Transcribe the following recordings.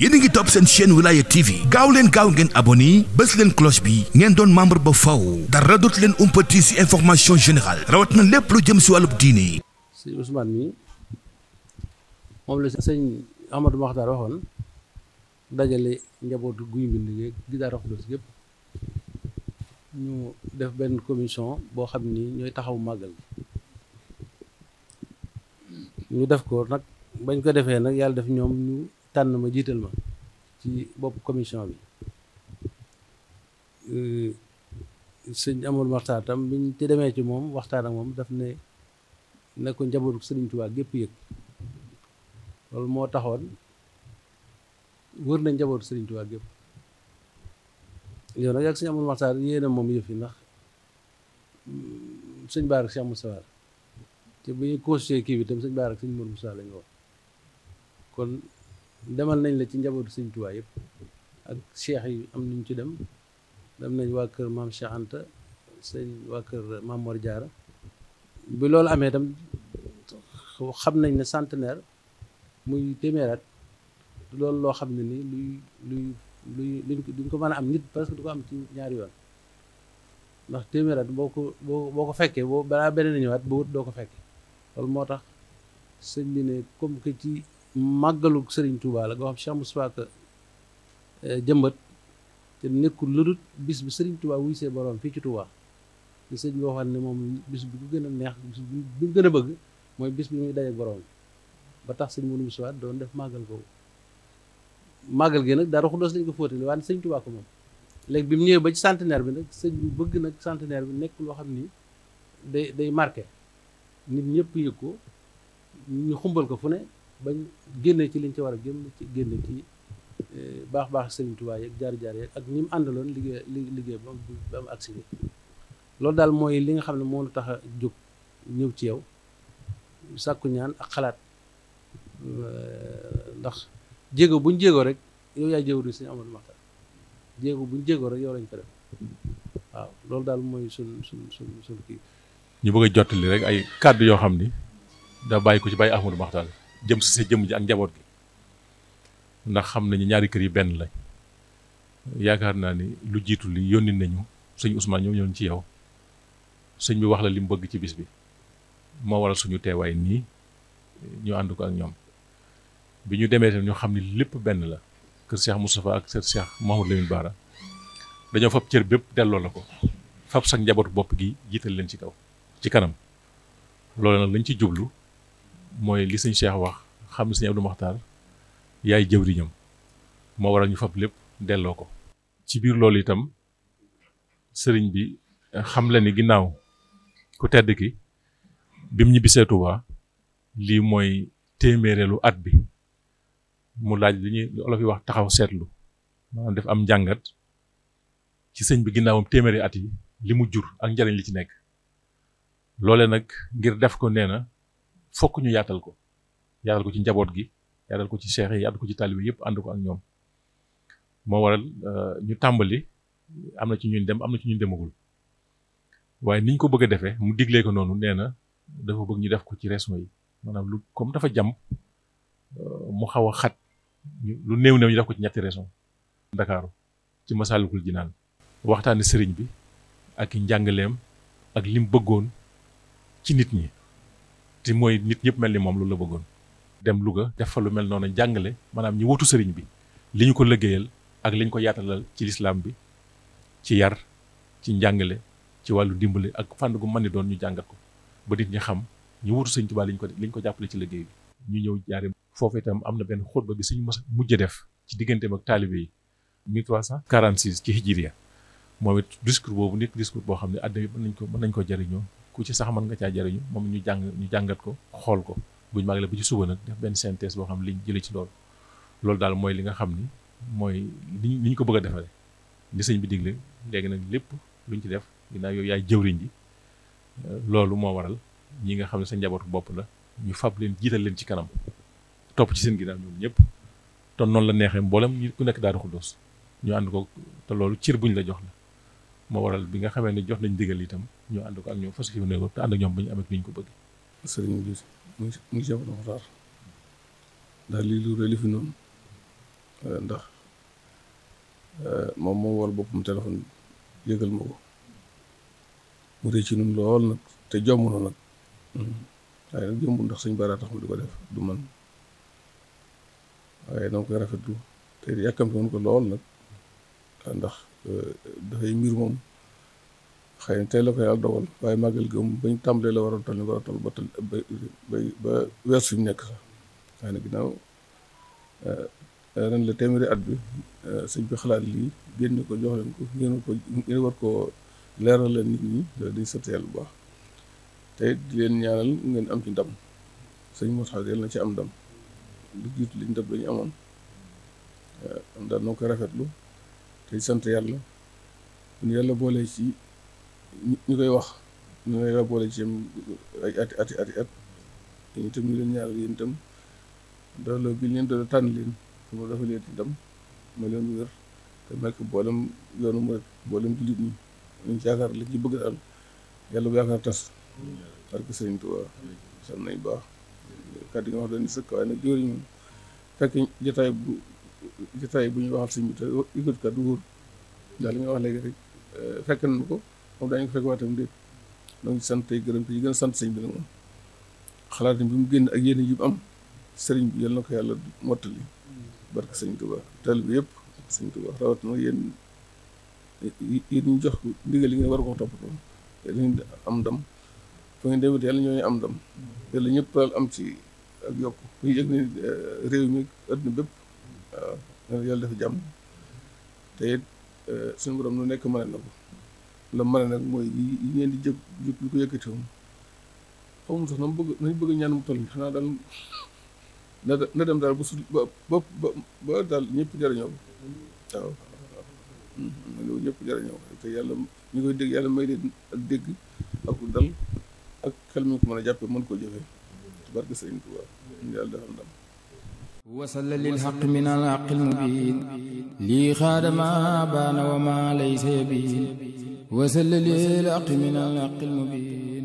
yéen a ngi topp seen chaîne Wilaya TV gaaw leen gaaw ngeen abonné bës leen cloche bi ngeen doon membre ba faw dara dootu leen umpati ci information générale rawat na lépp lu jëm ci wàllub diine. sëñ Ousmane mi moom la sëñ Amadou Makhtar waxoon dajale njabootu Guy Mbind gi gi Daaru Xudoos gépp ñu def benn commission boo xam ni ñooy taxaw màggal ñu def ko nag bañ ko defee nag yàlla def ñoom ñu tànn ma jiital ma ci bopp commission bi sëñ Amadou Makhtar tam biñ ci demee ci moom waxtaan ak moom daf ne ko njabootu Sëriñ Tuubaa gépp yëg loolu moo taxoon wër nañ njabootu Sëriñ Tuubaa gépp yow nag ak sëñ Amadou Makhtar yéena moom yëf yi ndax sëñ Baar ak Cheikh Moustapha te bu ñuy constitué kii bi tam sëñ Baar ak sëñ Mourou Moussa la ñu wax kon demal nañ la ci njabootu Sëriñ Tuubaa yëpp ak cheikh yi am nañ ci dem nañ waa kër maam Cheikh Anta waa kër maam Mor Diarra bi loolu amee tam xam nañ ne centenaire muy téeméeraat loolu loo xam ne ni duñ ko mën a am nit parce que du ko am ci ñaari yoon ndax téeméeraat boo ko fekkee boo balaa beneen ñëwaat ba wut doo ko fekkee loolu moo tax sëñ bi ne comme que ci màggalu Sëriñ Tuubaa la nga xam Cheikh Moustapha jëmbat te nekkul lu dul bis bi Sëriñ Tuubaa wuy see borom fii ci Tuubaa te sëñ bi waxoon ne moom bis bi ku gën a neex bis bi gën a bëgg mooy bis bi muy dajeek borom ba tax sëñ Mourou Moussa doon def màggal ko màggal gi nag Daaru Xudoos lañ ko fóotale waaye Sëñ Tuubaa ko moom léegi bi mu ñëwee ba ci centenaire bi nag sëñ bi bëgg nag centenaire bi nekk loo xam ni day marqué nit ñëpp yëg ko ñu xumbal ko fu ne bañ génnee ci liñ ci war a génne ci baax Sëriñ Tuubaa yeeg jaar-jaar yeeg ak ñi mu àndaloon liggéey ba am agsi bi loolu daal mooy li nga xam ne moo tax a jóg ñëw ci yow sàkku ñaan ak xalaat ndax jéego buñ jéego rek yow yaay jéego di sëñ Amadou Makhtar jéego buñ jéego rek yow lañ ko def waaw loolu daal mooy sun kii. ñu bëgg a jottali rek ay kàddu yoo xam ni da bàyyi ko ci bàyyi Ahmadou Makhtar jëm si sa jëm ji ak njaboot gi ndax xam nañu ñaari kër yi benn lañ yaakaar naa ni lu jiitu li yónni nañu sëñ Ousmane ñoo ñëwoon ci yow sëñ bi wax la li mu bëgg ci bis bi moo waral suñu teewaay nii ñu ànd ko ak ñoom bi ñu demee tam ñu xam ni lépp benn la kër Cheikh Moustapha ak kër Cheikh Mouhamadou Lamine Bara dañoo fab cër bépp delloo la ko fab sax njabootu bopp gi jiital leen ci kaw ci kanam loolu nag lañ ci jublu mooy li sëñ Cheikh wax xam ne sëñ Abdou Makhtar yaay jëwriñam moo waral ñu fab lépp delloo ko ci biir loolu itam sëriñ bi xam la ni ginnaaw ku tedd ki bim ñibbisee Tuubaa lii mooy téeméereelu at bi mu laaj li ñuy olof yi wax taxaw seetlu maanaam def am njàngat ci sëñ bi ginnaawam téeméeri at yi li mu jur ak njariñ li ci nekk loole nag ngir def ko nee na fokk ñu yaatal ko ci njaboot gi yaatal ko ci cheikh yi yaatal ko ci taalibe yëpp ànd ko ak ñoom moo waral ñu tàmbali am na ci ñun dem am na ci ñun demagul waaye niñ ko bëgg a defee mu diglee ko noonu nee na dafa bëgg ñu def ko ci régions yi maanaam lu comme dafa jàmm mu xaw a xat lu néew ñu def ko ci ñetti régions Ndakaaru ci Masaalikul Jinaan waxtaani sëriñ bi ak njàngaleem ak lim bëggoon ci nit ñi te mooy nit ñëpp mel ni moom loolu la bëggoon dem Louga def fa lu mel noonu jàngale maanaam ñi wutu sëriñ bi li ñu ko liggéeyal ak li ñu ko yaatalal ci lislaam bi ci yar ci njàngale ci wàllu dimbale ak fànn gu mën ni doon ñu jàngat ko ba nit ñi xam ñu wutu sëriñ Tuubaa liñ ko jàppale ci liggéey bi ñu ñëw jaare foofu itam am na benn xutba bi suñu mujj def ci digganteem ak taalibe yi 1346 ci hijriya moom it discours boobu nit discours boo xam ne àddina bi mën nañ ko jariñoo ku ci sax mën nga caa jariñu moom ñu jàngat ko xool ko buñu màggalee ba ci suba nag def benn synthèse boo xam ne liñ jëlee ci loolu daal mooy li nga xam ni mooy li ñu ko bëgg a defale li sëñ bi digle léegi nag lépp luñ ci def ginnaaw yow yaay jëwriñ ji loolu moo waral ñi nga xam ne sa njabootu bopp la ñu fab leen jiital leen ci kanam topp ci seen ginnaaw ñoom ñëpp te noonu la neexee mboolem ku nekk Daaru Xudoos ñu ànd ko te loolu cër buñ la jox la moo waral bi nga xamee ne jox nañ digal itam ñu ànd ko ak ñoom fas yéene ko te ànd ak ñoom ba ñu amee ni ñu ko bëgg sëriñ bi mu ngi Cheikh Mokhtar ndax lii lu rëy li fi noonu ndax moom moo wol boppam téléphone yëgal ma ko mu rëy ci ñun lool nag te jomb na nag waaye nag jombul ndax sëñ Bara tax ma di ko def du man waaye dama koy rafetlu te yàkkamte woon ko lool nag ndax dafay mbir moom xëy na tey la ko yàlla dogal waaye màggal gi moom bañ tàmbalee la war a toll ni war a toll ba weer fi mu nekk sax waaye nag ginnaaw ren la téeméeri at bi sëñ bi xalaat lii génne ko jox leen ko ngeen war koo leeral leen nit ñi di sant yàlla bu baax te di leen ñaanal ngeen am ci ndam sëñ Moussa yàlla na ci am ndam lu jiitu liñ ndam dañu amoon daal noo koy rafetlu te sant yàlla ñu yàlla boole ci ñu koy wax ñu yàlla boole ci ay ati at ñu itam ñu leen ñaanal yéen itam dooloo gi leen doole tànn leen su ma dafa leen ci ndam ma leen wér te mel ko boolem yoonu mu rek boolem jullit ñi ñu ci yaakaar li ci bëgg daal yàlla bu yaakaar tas barke Sëriñ Tuubaa sant nañ baax kàddu yi nga wax doon sëkk waaye nag jóoriñ moom fekk jotaay bu ñuy waxal sëñ bi te yëkkati kàddu wóor daal li nga wax léegi rek fekk nañ ko moom daañu ko fekk waatam déet donc sant tey gërëm te yi gën a sant sëñ bi nag moom xalaat bi mu génn ak yéen yi mu am sëriñ bi yal na ko yàlla mottali barke Sëriñ Tuubaa tal bi yëpp Sëriñ Tuubaa rawat na yéen ñu jox ndigal li ngeen war ko toppatoo dañuy am ndam fa ngeen demee yàlla ñooñu am ndam yàlla ñëpp daal am ci ak yokk ñu yëg ne réew mi adduna bépp waaw yàlla dafa jàmm te it suñu borom lu nekk mën na ko la mën nag mooy yi ngeen di jëg lu ko yëkkati woon xamul sax nañ bëgg ñaan mu toll xanaa daal na dem daal ba daal ñëpp jërëñoo ko waaw loolu ñëpp jërëñoo ko te yàlla ñu koy dégg yàlla may leen ak dégg ak dal ak xel mi ko mën a jàppe mën koo jëfee barke Sëriñ Tuubaa ñu yàlla defal ndam wasalla lil haqq min al haqqil mubin lii xaadama baana wa ma laysa yabin wasalla lil haqq min al haqqil mubin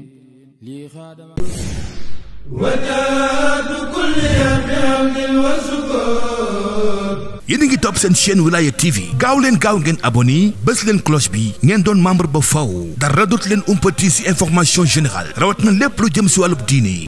lii xaadama wajadu kulli bi hamdin wa shukur. yéen a ngi topp seen chaîne Wilaya TV gaaw leen gaaw ngeen abonné bës leen cloche bi ngeen doon membre ba faw dara dootu leen umpati ci information générale rawat na lépp lu jëm ci wàllub diine